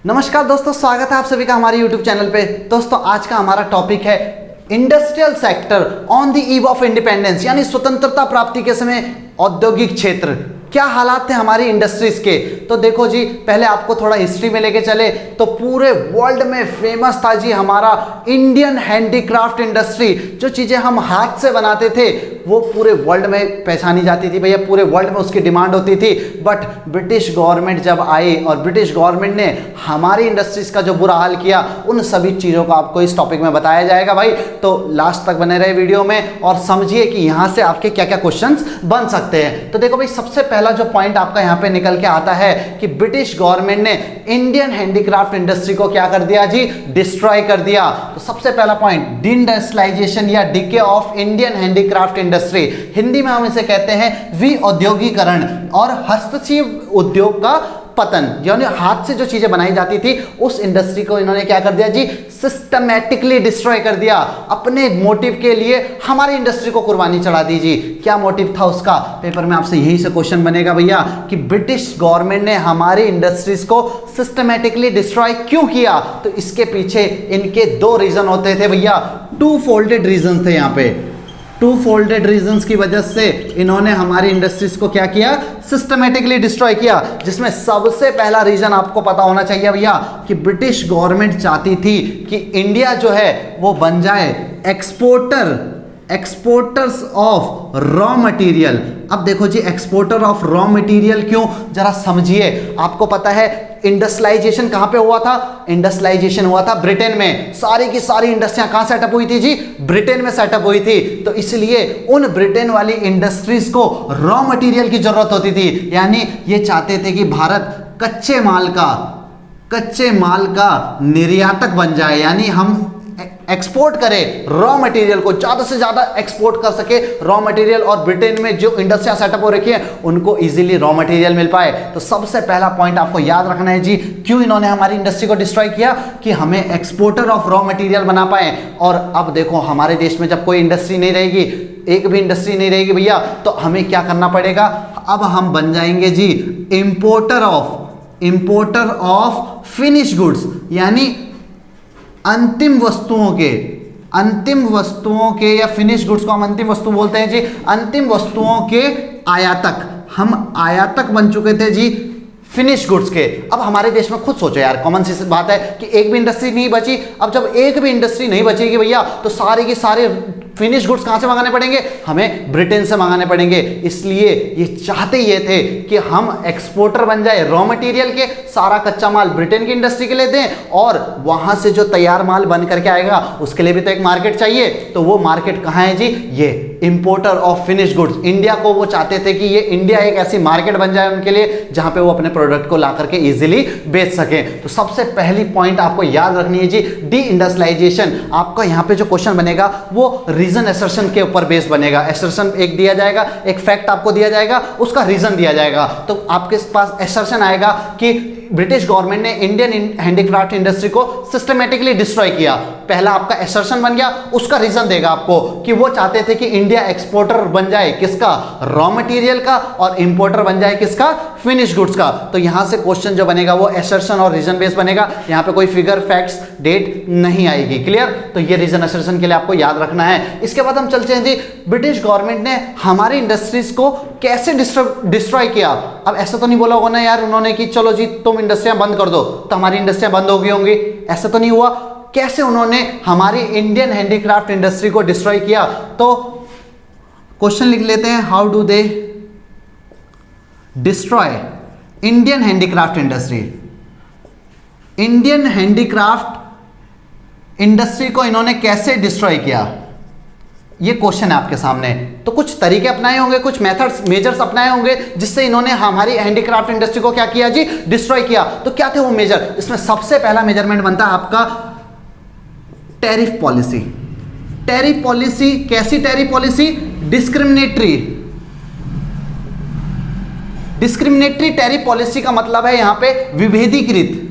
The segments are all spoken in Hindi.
नमस्कार दोस्तों, स्वागत है आप सभी का हमारे YouTube चैनल पे। दोस्तों आज का हमारा टॉपिक है industrial sector on the eve of independence, यानी स्वतंत्रता प्राप्ति के समय औद्योगिक क्षेत्र क्या हालात थे हमारी इंडस्ट्रीज के। तो देखो जी, पहले आपको थोड़ा हिस्ट्री में लेके चले तो पूरे वर्ल्ड में फेमस था जी हमारा इंडियन हैंडीक्राफ्ट इंडस्ट्री। जो चीजें हम हाथ से बनाते थे वो पूरे वर्ल्ड में पहचानी जाती थी भैया, पूरे वर्ल्ड में उसकी डिमांड होती थी। बट ब्रिटिश गवर्नमेंट जब आई और ब्रिटिश गवर्नमेंट ने हमारी इंडस्ट्रीज का जो बुरा हाल किया, उन सभी चीज़ों को आपको इस टॉपिक में बताया जाएगा भाई। तो लास्ट तक बने रहे वीडियो में और समझिए कि यहाँ से आपके क्या क्या क्वेश्चंस बन सकते हैं। तो देखो भाई, सबसे पहला जो पॉइंट आपका यहाँ पे निकल के आता है कि ब्रिटिश गवर्नमेंट ने इंडियन हैंडीक्राफ्ट इंडस्ट्री को क्या कर दिया जी, डिस्ट्रॉय कर दिया। तो सबसे पहला पॉइंट, डिइंडस्ट्रियलाइजेशन या decay of Indian handicraft industry. Hindi में हम इसे कहते हैं विऔद्योगीकरण और हस्तशिल्प उद्योग का पतन, यानी हाथ से जो चीजें बनाई जाती थी उस इंडस्ट्री को इन्होंने क्या कर दिया जी, सिस्टमैटिकली डिस्ट्रॉय कर दिया। अपने मोटिव के लिए हमारी इंडस्ट्री को कुर्बानी चढ़ा दी जी। क्या मोटिव था उसका? पेपर में आपसे यही से क्वेश्चन बनेगा भैया कि ब्रिटिश गवर्नमेंट ने हमारी इंडस्ट्रीज को सिस्टमैटिकली डिस्ट्रॉय क्यों किया। तो इसके पीछे इनके दो रीजन होते थे भैया, टू फोल्डेड रीजन थे। यहाँ पे टू फोल्डेड रीजंस की वजह से इन्होंने हमारी इंडस्ट्रीज को क्या किया, सिस्टमैटिकली डिस्ट्रॉय किया। जिसमें सबसे पहला रीजन आपको पता होना चाहिए भैया कि ब्रिटिश गवर्नमेंट चाहती थी कि इंडिया जो है वो बन जाए एक्सपोर्टर्स ऑफ रॉ मटेरियल। अब देखो जी, एक्सपोर्टर ऑफ रॉ मटेरियल क्यों, जरा समझिए। आपको पता है इंडस्ट्रियलाइजेशन कहां पे हुआ था? इंडस्ट्रियलाइजेशन हुआ था ब्रिटेन में। सारी की सारी इंडस्ट्रियां कहां सेटअप हुई थी जी, ब्रिटेन में सेटअप हुई थी। तो इसलिए उन ब्रिटेन वाली इंडस्ट्रीज को रॉ मटेरियल की जरूरत होती थी, यानी ये चाहते थे कि भारत कच्चे माल का निर्यातक बन जाए, यानी हम एक्सपोर्ट करें रॉ मटेरियल को, ज्यादा से ज्यादा एक्सपोर्ट कर सके रॉ मटेरियल, और ब्रिटेन में जो इंडस्ट्रियां सेटअप हो रखी हैं उनको इजीली रॉ मटेरियल मिल पाए। तो सबसे पहला पॉइंट आपको याद रखना है जी, क्यों इन्होंने हमारी इंडस्ट्री को डिस्ट्रॉय किया, कि हमें एक्सपोर्टर ऑफ रॉ मटेरियल बना पाए। और अब देखो, हमारे देश में जब कोई इंडस्ट्री नहीं रहेगी, एक भी इंडस्ट्री नहीं रहेगी भैया, तो हमें क्या करना पड़ेगा, अब हम बन जाएंगे जी इंपोर्टर ऑफ फिनिश गुड्स, यानी अंतिम वस्तुओं के या फिनिश गुड्स को हम अंतिम वस्तु बोलते हैं जी, अंतिम वस्तुओं के आयातक। हम आयातक बन चुके थे जी फिनिश गुड्स के। अब हमारे देश में खुद सोचो यार, कॉमन सी बात है कि एक भी इंडस्ट्री नहीं बची। अब जब एक भी इंडस्ट्री नहीं बचेगी भैया, तो सारे के सारे फिनिश गुड्स कहां से मंगाने पड़ेंगे, हमें ब्रिटेन से मंगाने पड़ेंगे। इसलिए ये चाहते ये थे कि हम एक्सपोर्टर बन जाए रॉ मटेरियल के, सारा कच्चा माल ब्रिटेन की इंडस्ट्री के लिए दें, और वहां से जो तैयार माल बन करके आएगा उसके लिए भी तो एक मार्केट चाहिए। तो वो मार्केट कहां है जी, ये importer of finish goods. India को वो चाहते थे कि ये इंडिया एक ऐसी मार्केट बन जाए उनके लिए जहां पे वो अपने प्रोडक्ट को ला करके इजीली बेच सके। तो सबसे पहली पॉइंट आपको याद रखनी है जी, डी इंडस्ट्रियलाइजेशन। आपका यहाँ पे जो क्वेश्चन बनेगा वो रीजन एसर्शन के ऊपर बेस बनेगा। एसर्शन एक दिया जाएगा, एक फैक्ट आपको दिया जाएगा, उसका रीजन दिया जाएगा। तो आपके पास एसर्शन आएगा कि ब्रिटिश गवर्नमेंट ने इंडियन हैंडीक्राफ्ट इंडस्ट्री को सिस्टमैटिकली डिस्ट्रॉय किया। पहला आपका एसर्शन बन गया, उसका रीजन देगा आपको कि वो चाहते थे कि इंडिया एक्सपोर्टर बन जाए किसका, रॉ मटेरियल का, और इंपोर्टर बन जाए किसका, फिनिश गुड्स का। तो यहां से क्वेश्चन जो बनेगा वो एसर्शन और रीजन बेस बनेगा। यहां पे कोई फिगर, फैक्ट्स, डेट नहीं आएगी। क्लियर? तो ये रीजन एसर्शन के लिए आपको याद रखना है। इसके बाद हम चलते हैं जी, ब्रिटिश गवर्नमेंट ने हमारी इंडस्ट्रीज को कैसे डिस्ट्रॉय किया। अब ऐसा तो नहीं बोला होगा ना यार उन्होंने कि चलो जी तुम इंडस्ट्रियां बंद कर दो तो हमारी इंडस्ट्रियां बंद हो गई होंगी, ऐसा तो नहीं हुआ। कैसे उन्होंने हमारी इंडियन हैंडीक्राफ्ट इंडस्ट्री को डिस्ट्रॉय किया? तो क्वेश्चन लिख लेते हैं, how do they destroy Indian handicraft industry. Indian handicraft industry को इन्होंने कैसे डिस्ट्रॉय किया, ये क्वेश्चन है आपके सामने। तो कुछ तरीके अपनाए होंगे, कुछ मेथड्स, मेजर्स अपनाए होंगे जिससे इन्होंने हमारी हैंडीक्राफ्ट इंडस्ट्री को क्या किया जी, डिस्ट्रॉय किया। तो क्या थे वो मेजर? इसमें सबसे पहला मेजरमेंट बनता है आपका टैरिफ पॉलिसी। टैरिफ पॉलिसी कैसी tariff policy? Discriminatory tariff policy का मतलब है यहां पे विभेदीकृत।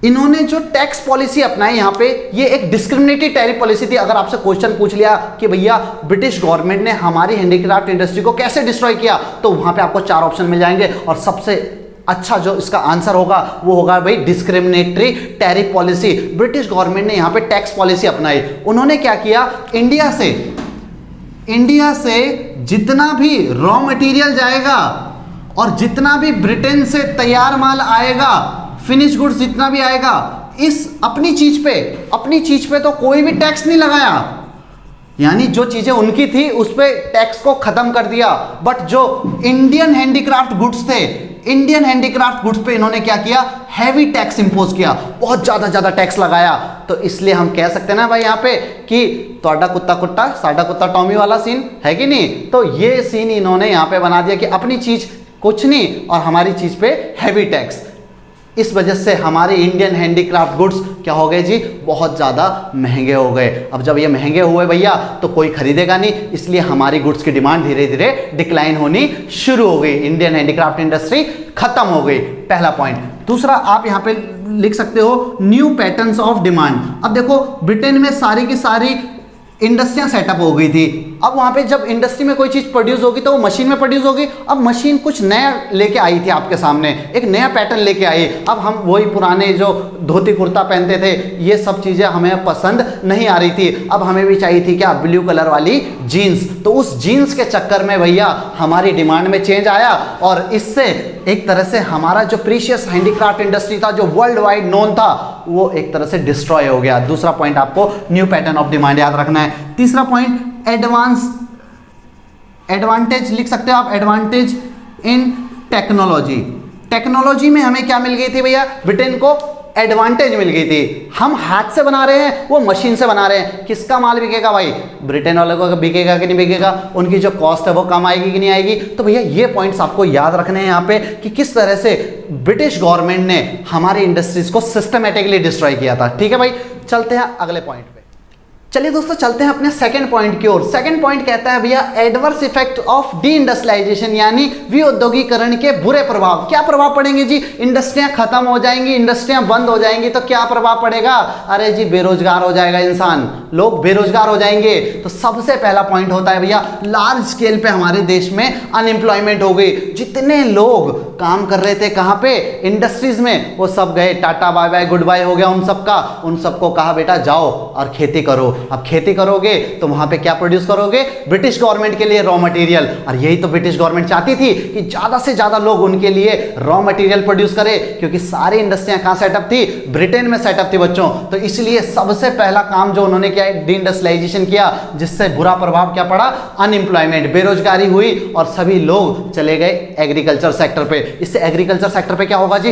इन्होंने जो टैक्स पॉलिसी अपनाई यहां पे, ये एक डिस्क्रिमिनेटरी टैरिफ पॉलिसी थी। अगर आपसे क्वेश्चन पूछ लिया कि भैया ब्रिटिश गवर्नमेंट ने हमारी हैंडीक्राफ्ट इंडस्ट्री को कैसे डिस्ट्रॉय किया, तो वहां पे आपको चार ऑप्शन मिल जाएंगे और सबसे अच्छा जो इसका आंसर होगा वो होगा भाई discriminatory tariff policy. British government ने यहाँ पे टैक्स पॉलिसी अपनाई। उन्होंने क्या किया, इंडिया से जितना भी रॉ मटेरियल जाएगा और जितना भी ब्रिटेन से तैयार माल आएगा, फिनिश गुड्स जितना भी आएगा, इस अपनी चीज पे तो कोई भी टैक्स नहीं लगाया। यानी जो चीजें उनकी थी उस पे टैक्स को खत्म कर दिया। बट जो इंडियन हैंडीक्राफ्ट गुड्स थे, इंडियन हैंडीक्राफ्ट गुड्स पे इन्होंने क्या किया, हैवी टैक्स इंपोज किया, बहुत ज्यादा टैक्स लगाया। तो इसलिए हम कह सकते हैं ना भाई यहाँ पे कि तोड़ा कुत्ता कुट्टा साडा कुत्ता टॉमी वाला सीन है कि नहीं। तो ये सीन इन्होंने यहाँ पे बना दिया कि अपनी चीज कुछ नहीं और हमारी चीज पे हैवी टैक्स। इस वजह से हमारे इंडियन हैंडीक्राफ्ट गुड्स क्या हो गए जी, बहुत ज़्यादा महंगे हो गए। अब जब ये महंगे हुए भैया तो कोई खरीदेगा नहीं, इसलिए हमारी गुड्स की डिमांड धीरे धीरे डिक्लाइन होनी शुरू हो गई। इंडियन हैंडीक्राफ्ट इंडस्ट्री खत्म हो गई, पहला पॉइंट। दूसरा आप यहाँ पे लिख सकते हो न्यू पैटर्न्स ऑफ डिमांड। अब देखो ब्रिटेन में सारी की सारी इंडस्ट्रियां सेटअप हो गई थी। अब वहां पे जब इंडस्ट्री में कोई चीज प्रोड्यूस होगी तो वो मशीन में प्रोड्यूस होगी। अब मशीन कुछ नया लेके आई थी आपके सामने, एक नया पैटर्न लेके आई। अब हम वही पुराने जो धोती कुर्ता पहनते थे, ये सब चीजें हमें पसंद नहीं आ रही थी। अब हमें भी चाहिए थी क्या, ब्लू कलर वाली जीन्स। तो उस जीन्स के चक्कर में भैया हमारी डिमांड में चेंज आया और इससे एक तरह से हमारा जो प्रीशियस हैंडीक्राफ्ट इंडस्ट्री था, जो वर्ल्ड वाइड नोन था, वो एक तरह से डिस्ट्रॉय हो गया। दूसरा पॉइंट आपको न्यू पैटर्न ऑफ डिमांड याद रखना है। तीसरा पॉइंट एडवांटेज लिख सकते हो आप, एडवांटेज इन टेक्नोलॉजी। टेक्नोलॉजी में हमें क्या मिल गई थी भैया, ब्रिटेन को एडवांटेज मिल गई थी। हम हाथ से बना रहे हैं, वो मशीन से बना रहे हैं। किसका माल बिकेगा भाई, ब्रिटेन वालों को बिकेगा कि नहीं बिकेगा, उनकी जो कॉस्ट है वो कम आएगी कि नहीं आएगी। तो भैया ये पॉइंट्स आपको याद रखने हैं यहाँ पे कि किस तरह से ब्रिटिश गवर्नमेंट ने हमारी इंडस्ट्रीज को सिस्टमेटिकली डिस्ट्रॉय किया था। ठीक है भाई, चलते हैं अगले पॉइंट पे। चलिए दोस्तों चलते हैं अपने सेकंड पॉइंट की ओर। सेकंड पॉइंट कहता है भैया adverse effect of deindustrialisation, यानी विऔद्योगीकरण के बुरे प्रभाव। क्या प्रभाव पड़ेंगे जी, इंडस्ट्रियां खत्म हो जाएंगी, इंडस्ट्रियां बंद हो जाएंगी तो क्या प्रभाव पड़ेगा, अरे जी बेरोजगार हो जाएगा इंसान, लोग बेरोजगार हो जाएंगे। तो सबसे पहला पॉइंट होता है भैया लार्ज स्केल पे हमारे देश में अनएम्प्लॉयमेंट हो गई। जितने लोग काम कर रहे थे कहाँ पे, इंडस्ट्रीज में, वो सब गए, tata bye bye goodbye हो गया उन सबका। उन सबको कहा बेटा जाओ और खेती करो। अब खेती करोगे तो वहां पे क्या प्रोड्यूस करोगे, ब्रिटिश गवर्नमेंट के लिए रॉ मटेरियल। और यही तो ब्रिटिश गवर्नमेंट चाहती थी कि ज्यादा से ज्यादा लोग उनके लिए रॉ मटेरियल प्रोड्यूस करे, क्योंकि सारी इंडस्ट्रियां कहां सेटअप थी, ब्रिटेन में सेटअप थी बच्चों। तो इसलिए सबसे पहला काम जो उन्होंने किया है, डी इंडस्ट्रियलाइजेशन किया, जिससे बुरा प्रभाव क्या पड़ा, अनएम्प्लॉयमेंट, बेरोजगारी हुई और सभी लोग चले गए एग्रीकल्चर सेक्टर पे। इससे एग्रीकल्चर सेक्टर पे क्या होगा जी,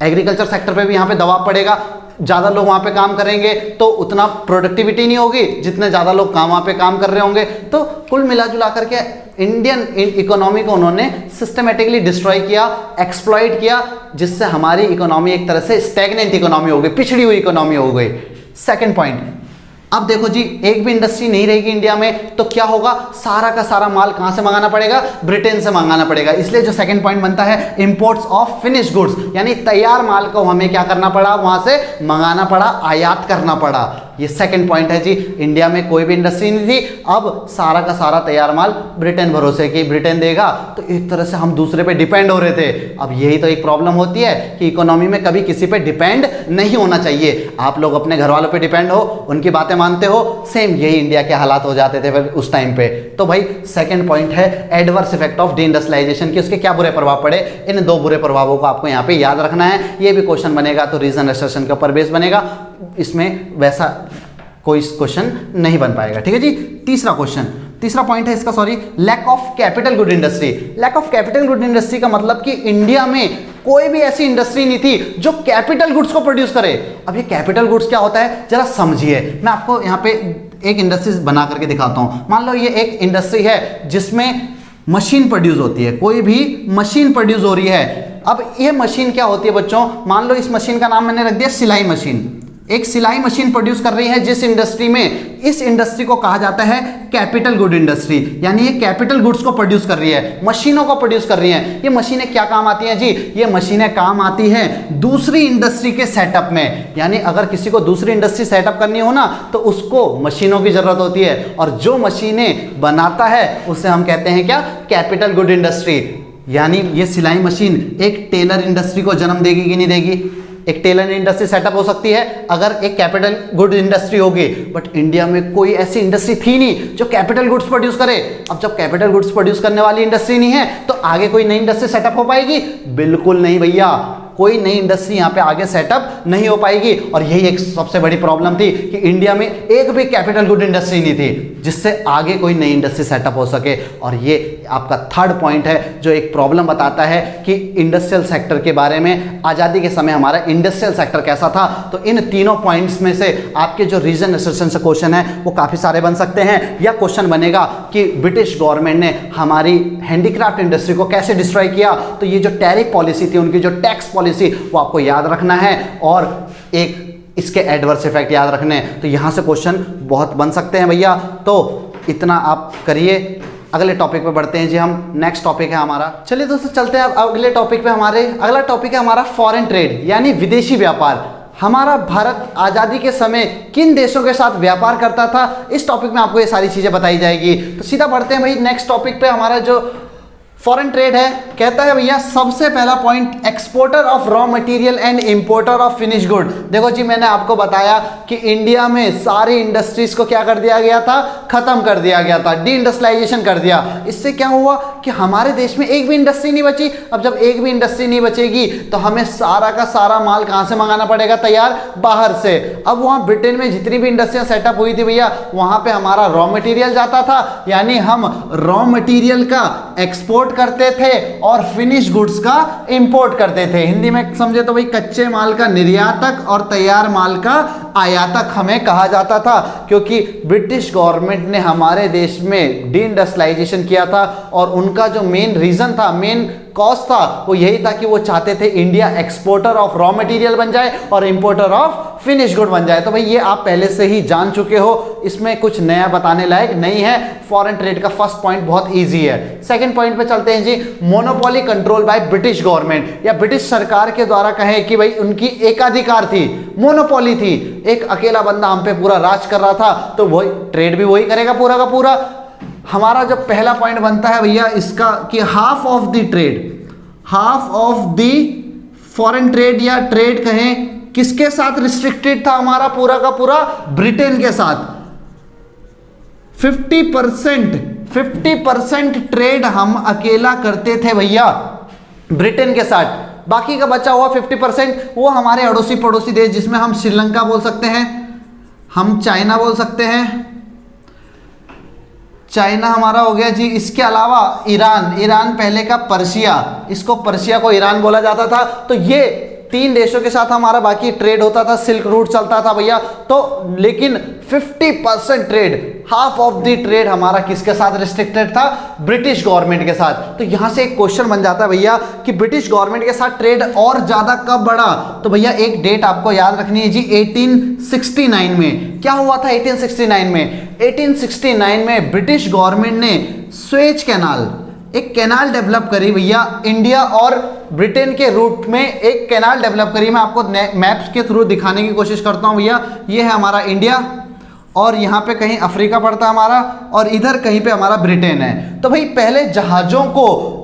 एग्रीकल्चर सेक्टर पे भी यहाँ पे दबाव पड़ेगा। ज़्यादा लोग वहाँ पे काम करेंगे तो उतना प्रोडक्टिविटी नहीं होगी, जितने ज़्यादा लोग वहाँ पे काम कर रहे होंगे। तो कुल मिला जुला करके इंडियन इकोनॉमी को उन्होंने सिस्टमेटिकली डिस्ट्रॉय किया, एक्सप्लॉइट किया, जिससे हमारी इकोनॉमी एक तरह से स्टैग्नेंट इकोनॉमी हो गई, पिछड़ी हुई इकोनॉमी हो गई। सेकेंड पॉइंट, अब देखो जी एक भी इंडस्ट्री नहीं रहेगी इंडिया में तो क्या होगा, सारा का सारा माल कहां से मंगाना पड़ेगा, ब्रिटेन से मंगाना पड़ेगा। इसलिए जो सेकंड पॉइंट बनता है इंपोर्ट्स ऑफ फिनिश गुड्स, यानी तैयार माल को हमें क्या करना पड़ा, वहां से मंगाना पड़ा, आयात करना पड़ा। ये सेकंड पॉइंट है जी। इंडिया में कोई भी इंडस्ट्री नहीं थी, अब सारा का सारा तैयार माल ब्रिटेन भरोसे कि ब्रिटेन देगा, तो एक तरह से हम दूसरे पे डिपेंड हो रहे थे। अब यही तो एक प्रॉब्लम होती है कि इकोनॉमी में कभी किसी पे डिपेंड नहीं होना चाहिए। आप लोग अपने घर वालों पे डिपेंड हो, उनकी बातें मानते हो, सेम यही इंडिया के हालात हो जाते थे फिर उस टाइम पे। तो भाई सेकंड पॉइंट है adverse effect of deindustrialisation की, उसके क्या बुरे प्रभाव पड़े। इन दो बुरे प्रभावों को आपको यहाँ पे याद रखना है। ये भी क्वेश्चन बनेगा तो रीजन एसर्शन के ऊपर बेस बनेगा, इसमें वैसा कोई क्वेश्चन नहीं बन पाएगा। ठीक है जी। तीसरा पॉइंट है इसका, sorry, lack of capital good industry. Lack of capital good industry का मतलब कि इंडिया में कोई भी ऐसी इंडस्ट्री नहीं थी जो कैपिटल गुड्स को प्रोड्यूस करे। अब ये कैपिटल गुड्स क्या होता है जरा समझिए। मैं आपको यहाँ पे एक इंडस्ट्री बना करके दिखाता हूँ। मान लो ये एक इंडस्ट्री है जिसमें मशीन प्रोड्यूस होती है, कोई भी मशीन प्रोड्यूस हो रही है। अब ये मशीन क्या होती है बच्चों, मान लो इस मशीन का नाम मैंने रख दिया सिलाई मशीन। एक सिलाई मशीन प्रोड्यूस कर रही है जिस इंडस्ट्री में, इस इंडस्ट्री को कहा जाता है कैपिटल गुड इंडस्ट्री, यानी ये कैपिटल गुड्स को प्रोड्यूस कर रही है, मशीनों को प्रोड्यूस कर रही है। ये मशीनें क्या काम आती हैं जी, ये मशीनें काम आती हैं दूसरी इंडस्ट्री के सेटअप में। यानी अगर किसी को दूसरी इंडस्ट्री सेटअप करनी हो ना तो उसको मशीनों की जरूरत होती है, और जो मशीनें बनाता है उसे हम कहते हैं क्या, कैपिटल गुड इंडस्ट्री। यानी ये सिलाई मशीन एक टेलर इंडस्ट्री को जन्म देगी कि नहीं देगी? एक टेलर इंडस्ट्री सेटअप हो सकती है अगर एक कैपिटल गुड इंडस्ट्री होगी, बट इंडिया में कोई ऐसी इंडस्ट्री थी नहीं जो कैपिटल गुड्स प्रोड्यूस करे। अब जब कैपिटल गुड्स प्रोड्यूस करने वाली इंडस्ट्री नहीं है तो आगे कोई नई इंडस्ट्री सेटअप हो पाएगी? बिल्कुल नहीं भैया, कोई नई इंडस्ट्री यहाँ पे आगे सेटअप नहीं हो पाएगी। और यही एक सबसे बड़ी प्रॉब्लम थी कि इंडिया में एक भी कैपिटल गुड इंडस्ट्री नहीं थी जिससे आगे कोई नई इंडस्ट्री सेटअप हो सके। और ये आपका थर्ड पॉइंट है जो एक प्रॉब्लम बताता है कि इंडस्ट्रियल सेक्टर के बारे में, आज़ादी के समय हमारा इंडस्ट्रियल सेक्टर कैसा था। तो इन तीनों पॉइंट्स में से आपके जो रीजन एसोसिएशन से क्वेश्चन है वो काफ़ी सारे बन सकते हैं, या क्वेश्चन बनेगा कि ब्रिटिश गवर्नमेंट ने हमारी हैंडीक्राफ्ट इंडस्ट्री को कैसे डिस्ट्रॉय किया। तो ये जो टैरिफ पॉलिसी थी, उनकी जो टैक्स पॉलिसी, वो आपको याद रखना है और एक इसके एडवर्स इफेक्ट याद रखने हैं। तो यहां से क्वेश्चन बहुत बन सकते हैं भैया, तो इतना आप करिए। अगले टॉपिक पे बढ़ते हैं जी हम। नेक्स्ट टॉपिक है हमारा, चलिए दोस्तों चलते हैं अब अगले टॉपिक पे। अगला टॉपिक है हमारा फॉरेन ट्रेड यानी विदेशी व्यापार। हमारा भारत आज़ादी के समय किन देशों के साथ व्यापार करता था, इस टॉपिक में आपको ये सारी चीज़ें बताई जाएगी। तो सीधा बढ़ते हैं भाई नेक्स्ट टॉपिक पे। हमारा जो फॉरेन ट्रेड है, कहता है भैया सबसे पहला point, exporter of raw material and importer of finish good. देखो जी, मैंने आपको बताया कि इंडिया में सारी इंडस्ट्रीज को क्या कर दिया गया था, खत्म कर दिया गया था, डी इंडस्ट्रियलाइजेशन कर दिया। इससे क्या हुआ कि हमारे देश में एक भी इंडस्ट्री नहीं बची। अब जब एक भी इंडस्ट्री नहीं बचेगी तो हमें सारा का सारा माल कहाँ से मंगाना पड़ेगा, तैयार, बाहर से। अब वहाँ ब्रिटेन में जितनी भी इंडस्ट्रियाँ सेटअप हुई थी भैया, वहाँ पे हमारा रॉ मटेरियल जाता था, यानी हम रॉ मटेरियल का एक्सपोर्ट करते थे और फिनिश गुड्स का इंपोर्ट करते थे। हिंदी में समझे तो भाई कच्चे माल का निर्यातक और तैयार माल का आयातक हमें कहा जाता था, क्योंकि ब्रिटिश गवर्नमेंट ने हमारे देश में डी इंडस्ट्रियलाइजेशन किया था और उनका जो मेन रीजन था, मेन कॉज था, वो यही था कि वो चाहते थे India exporter of raw material बन जाए और इंपोर्टर ऑफ फिनिश गुड बन जाए। तो भाई ये आप पहले से ही जान चुके हो, इसमें कुछ नया बताने लायक नहीं है। फॉरेन ट्रेड का फर्स्ट पॉइंट बहुत इजी है। सेकंड पॉइंट पे चलते हैं जी, monopoly control by British government, या ब्रिटिश सरकार के द्वारा कहें कि भाई उनकी एकाधिकार थी, मोनोपोली थी, एक अकेला बंदा हम पे पूरा राज कर रहा था, तो वही ट्रेड भी वही करेगा पूरा का पूरा। हमारा जो पहला पॉइंट बनता है भैया इसका कि half of the foreign trade या ट्रेड कहें किसके साथ रिस्ट्रिक्टेड था, हमारा पूरा का पूरा ब्रिटेन के साथ। 50% ट्रेड हम अकेला करते थे भैया ब्रिटेन के साथ। बाकी का बचा हुआ 50% वो हमारे अड़ोसी पड़ोसी देश, जिसमें हम श्रीलंका बोल सकते हैं, हम चाइना बोल सकते हैं, चाइना हमारा हो गया जी। इसके अलावा ईरान पहले का पर्शिया, इसको पर्शिया को ईरान बोला जाता था। तो ये 3 देशों के साथ हमारा बाकी ट्रेड होता था, सिल्क रूट चलता था भैया। तो लेकिन 50% trade, half of the trade हमारा किसके साथ रिस्ट्रिक्टेड था, ब्रिटिश गवर्नमेंट के साथ। तो यहां से एक क्वेश्चन बन जाता है भैया कि ब्रिटिश गवर्नमेंट के साथ ट्रेड और ज्यादा कब बढ़ा। तो भैया एक डेट आपको याद रखनी है जी, 1869 में। क्या हुआ था 1869 में? 1869 में ब्रिटिश गवर्नमेंट ने स्वेज कैनाल, एक कैनाल डेवलप करी भैया, इंडिया और ब्रिटेन के रूट में एक कैनाल डेवलप करी। मैं आपको मैप्स के थ्रू दिखाने की कोशिश करता हूं भैया। ये है हमारा इंडिया और यहाँ पे कहीं अफ्रीका पड़ता है हमारा, और इधर कहीं पे हमारा ब्रिटेन है। तो भाई पहले जहाज़ों को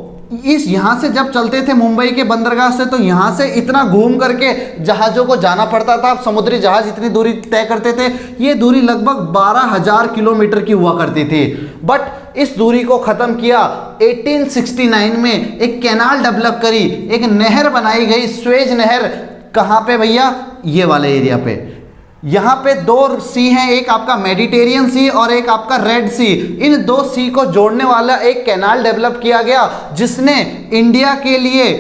इस यहाँ से जब चलते थे मुंबई के बंदरगाह से, तो यहाँ से इतना घूम करके जहाज़ों को जाना पड़ता था। समुद्री जहाज़ इतनी दूरी तय करते थे, ये दूरी लगभग 12,000 किलोमीटर की हुआ करती थी। बट इस दूरी को ख़त्म किया 1869 में, एक कैनाल डेवलप करी, एक नहर बनाई गई, स्वेज नहर। कहाँ पे भैया? ये वाले एरिया पे। यहाँ पे 2 सी हैं, एक आपका मेडिटेरियन सी और एक आपका रेड सी। इन 2 सी को जोड़ने वाला एक कैनाल डेवलप किया गया, जिसने इंडिया के लिए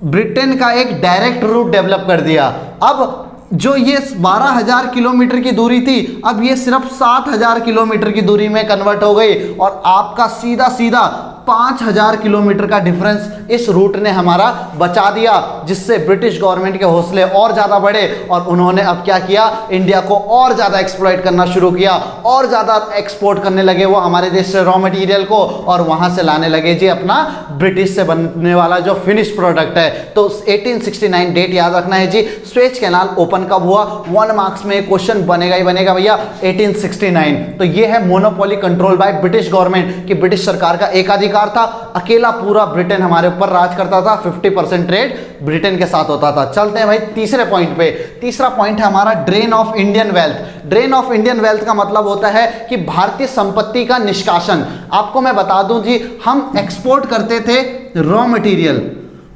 ब्रिटेन का एक डायरेक्ट रूट डेवलप कर दिया। अब जो ये 12,000 किलोमीटर की दूरी थी, अब ये सिर्फ 7,000 किलोमीटर की दूरी में कन्वर्ट हो गई, और आपका सीधा सीधा 5,000 किलोमीटर का डिफरेंस इस रूट ने हमारा बचा दिया, जिससे ब्रिटिश गवर्नमेंट के हौसले और ज़्यादा बढ़े और उन्होंने अब क्या किया, इंडिया को और ज़्यादा एक्सप्लॉइट करना शुरू किया, और ज़्यादा एक्सपोर्ट करने लगे वो हमारे देश से रॉ मटेरियल को, और वहाँ से लाने लगे जी अपना ब्रिटिश से बनने वाला जो फिनिश प्रोडक्ट है। तो 1869 डेट याद रखना है जी। स्वेज कैनाल ओपन कब हुआ? 1 मार्क्स में क्वेश्चन बनेगा ही बनेगा भैया, 1869। तो ये है monopoly control by British government, कि ब्रिटिश सरकार का एकाधिकार बेकार था, अकेला पूरा ब्रिटेन हमारे ऊपर राज करता था, 50% ट्रेड ब्रिटेन के साथ होता था। चलते हैं भाई तीसरे पॉइंट पे। तीसरा पॉइंट है हमारा drain of Indian wealth. Drain of Indian wealth का मतलब होता है कि भारतीय संपत्ति का निष्कासन। आपको मैं बता दूं जी, हम एक्सपोर्ट करते थे रॉ मटेरियल,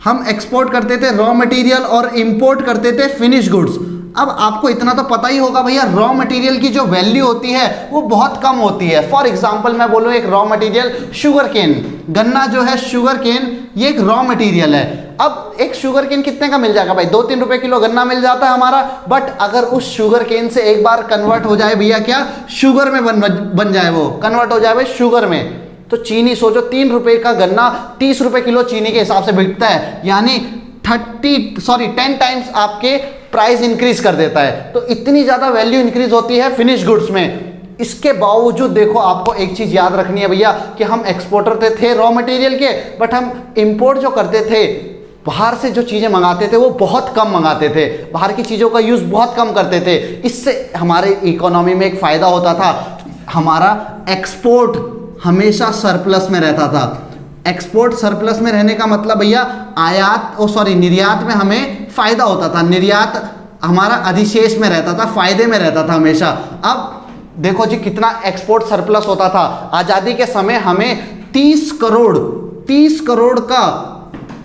हम एक्सपोर्ट करते थे रॉ मटेरियल और इंपोर्ट करते थे फिनिश गुड्स। अब आपको इतना तो पता ही होगा भैया, रॉ मटेरियल की जो वैल्यू होती है वो बहुत कम होती है। फॉर एग्जांपल मैं बोलूँ, एक रॉ मटेरियल शुगर केन, गन्ना जो है शुगर केन, ये एक रॉ मटेरियल है। अब एक शुगर केन कितने का मिल जाएगा भाई, 2-3 रुपए किलो गन्ना मिल जाता है हमारा। बट अगर उस शुगर केन से एक बार कन्वर्ट हो जाए भैया, क्या शुगर में बन जाए, वो कन्वर्ट हो जाए भाई शुगर में, तो चीनी सोचो, 3 रुपए का गन्ना 30 रुपए किलो चीनी के हिसाब से बिकता है, यानी 10 टाइम्स आपके प्राइस इंक्रीज कर देता है। तो इतनी ज्यादा वैल्यू इंक्रीज होती है फिनिश गुड्स में। इसके बावजूद देखो, आपको एक चीज याद रखनी है भैया कि हम एक्सपोर्टर थे रॉ मटेरियल के, बट हम इंपोर्ट जो करते थे, बाहर से जो चीजें मंगाते थे वो बहुत कम मंगाते थे, बाहर की चीजों का यूज बहुत कम करते थे। इससे हमारे इकोनॉमी में एक फायदा होता था, हमारा एक्सपोर्ट हमेशा सरप्लस में रहता था। एक्सपोर्ट सरप्लस में रहने का मतलब भैया निर्यात में हमें फायदा होता था, निर्यात हमारा अधिशेष में रहता था, फायदे में रहता था हमेशा। अब देखो जी कितना एक्सपोर्ट सरप्लस होता था। आजादी के समय हमें 30 करोड़ का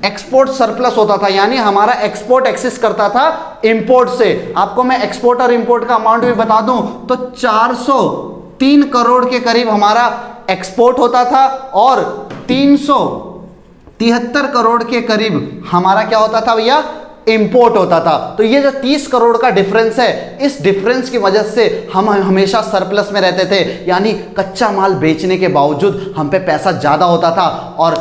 एक्सपोर्ट सरप्लस होता था, यानी हमारा एक्सपोर्ट एक्सेस करता था इंपोर्ट से। आपको मैं एक्सपोर्ट और इंपोर्ट का अमाउंट भी बता दूं तो 403 करोड़ के करीब हमारा एक्सपोर्ट होता था और 373 करोड़ के करीब हमारा क्या होता था भैया, इंपोर्ट होता था। तो ये जो 30 करोड़ का डिफरेंस है, इस डिफरेंस की वजह से हम हमेशा सरप्लस में रहते थे, यानी कच्चा माल बेचने के बावजूद हम पे पैसा ज्यादा होता था। और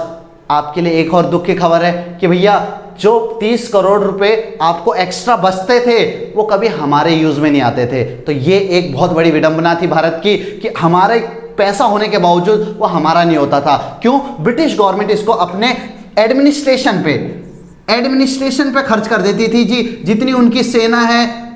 आपके लिए एक और दुख की खबर है कि भैया जो 30 करोड़ रुपए आपको एक्स्ट्रा बचते थे वो कभी हमारे यूज में नहीं आते थे। तो ये एक बहुत बड़ी विडंबना थी भारत की कि हमारे पैसा होने के बावजूद वो हमारा नहीं होता था। क्यों? ब्रिटिश गवर्नमेंट इसको अपने एडमिनिस्ट्रेशन पे खर्च कर देती थी जी। जितनी उनकी सेना है,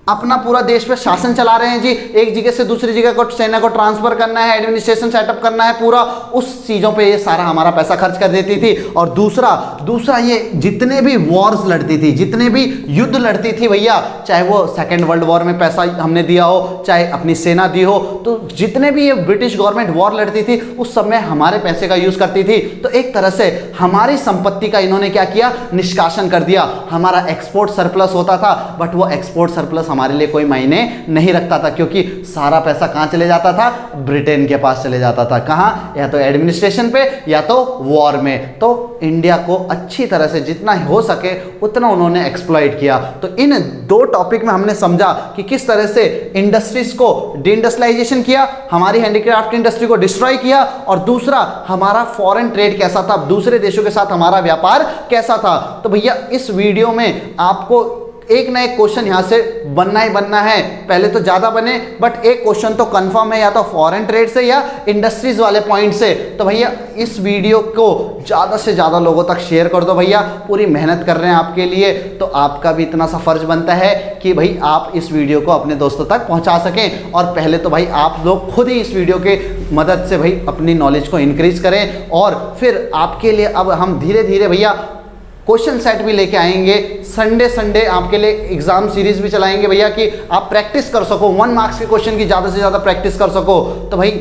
अपना पूरा देश पे शासन चला रहे हैं जी, एक जगह से दूसरी जगह को सेना को ट्रांसफर करना है, एडमिनिस्ट्रेशन सेटअप करना है पूरा, उस चीज़ों पे ये सारा हमारा पैसा खर्च कर देती थी। और दूसरा ये जितने भी वॉर्स लड़ती थी, जितने भी युद्ध लड़ती थी भैया, चाहे वो सेकेंड वर्ल्ड वॉर में पैसा हमने दिया हो, चाहे अपनी सेना दी हो, तो जितने भी ये ब्रिटिश गवर्नमेंट वॉर लड़ती थी उस सब में हमारे पैसे का यूज करती थी। तो एक तरह से हमारी संपत्ति का इन्होंने क्या किया, निष्कासन कर दिया। हमारा एक्सपोर्ट सरप्लस होता था, बट वो एक्सपोर्ट सरप्लस हमारे लिए कोई मायने नहीं रखता था, क्योंकि सारा पैसा कहां चले जाता था, ब्रिटेन के पास चले जाता था। कहां? या तो एडमिनिस्ट्रेशन पे या तो वॉर में। तो इंडिया को अच्छी तरह से जितना हो सके उतना उन्होंने एक्सप्लॉइट किया। तो इन दो टॉपिक में हमने समझा कि किस तरह से इंडस्ट्रीज को डिइंडस्ट्रियलाइजेशन किया, हमारी हैंडीक्राफ्ट इंडस्ट्री को डिस्ट्रॉय किया, और दूसरा हमारा फॉरेन ट्रेड कैसा था, दूसरे देशों के साथ हमारा व्यापार कैसा था। तो भैया इस वीडियो में आपको एक ना एक क्वेश्चन यहां से बनना ही बनना है, पहले तो ज्यादा बने बट एक क्वेश्चन तो कंफर्म है, या तो फॉरेन ट्रेड से या इंडस्ट्रीज वाले पॉइंट से। तो भैया इस वीडियो को ज्यादा से ज्यादा लोगों तक शेयर कर दो भैया, पूरी मेहनत कर रहे हैं आपके लिए, तो आपका भी इतना सा फर्ज बनता है कि भाई आप इस वीडियो को अपने दोस्तों तक पहुंचा सकें। और पहले तो भाई आप लोग खुद ही इस वीडियो के मदद से भाई अपनी नॉलेज को इंक्रीज करें, और फिर आपके लिए अब हम धीरे धीरे भैया क्वेश्चन सेट भी लेके आएंगे। संडे आपके लिए एग्जाम सीरीज भी चलाएंगे भैया, कि आप प्रैक्टिस कर सको, 1 मार्क्स के क्वेश्चन की ज़्यादा से ज़्यादा प्रैक्टिस कर सको। तो भाई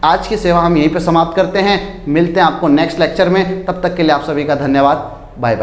आज की सेवा हम यहीं पे समाप्त करते हैं, मिलते हैं आपको नेक्स्ट लेक्चर में। तब तक के लिए आप सभी का धन्यवाद, बाय बाय।